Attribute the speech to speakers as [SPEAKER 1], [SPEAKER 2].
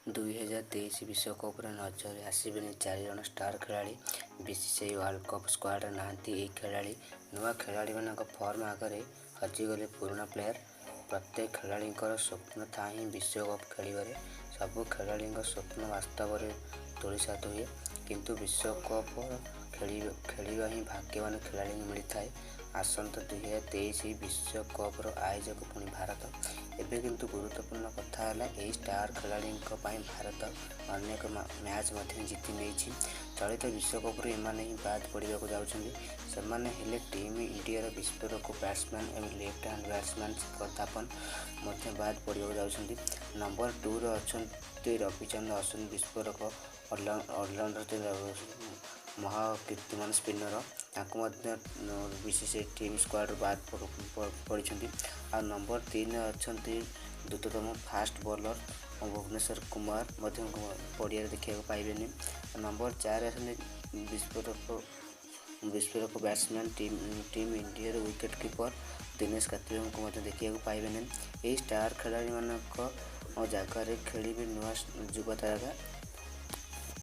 [SPEAKER 1] 2023 विश्वकप्र नजर आसबे 4 जन स्टार खेलाड़ी बीसीसीआई वर्ल्ड कप स्क्वाड नहांती। यह खेलाड़ी नुआ खेलाड़ी मान फर्म आगे हजिगले पुराना प्लेयर। प्रत्येक खेलाड़ी स्वप्न था ही विश्वकप खेल। सबु खेलाड़ी स्वप्न वास्तव में तोड़सात हुए, किंतु विश्वकप खेलिया ही भाग्यवान खेलाड़ी मिलता है। आसंता 2023 विश्वकप्र आयोजक पुणी भारत। एबे किंतु गुरुत्वपूर्ण कथा है यही स्टार खेलाड़ी भारत अनेक मैच जीति नहीं। चलित विश्वकप्रे एमाने ही बाद पड़ा जाने टीम इंडिया विस्फोरक बैट्समैन एवं लेफ्ट हैंड बैट्समैन प्रतापन बाद पड़ा जाती। नंबर 2 अच्छा रविचंद्रन अश्विन विस्फोरक ऑलराउंडर महाकीर्तिमान स्पिनर बीसीसीआई टीम स्क्वाड बाद पड़ी। आ नंबर 3 अच्छा द्रुततम फास्ट बॉलर भुवनेश्वर कुमार पड़िया देखा पाइबे। नंबर 4 विस्फोरक batsman team India wicket keeper Dinesh Karthik को देखा पाइबे। यही स्टार खेलाड़ी मान जगह खेल नुआ युवा तारका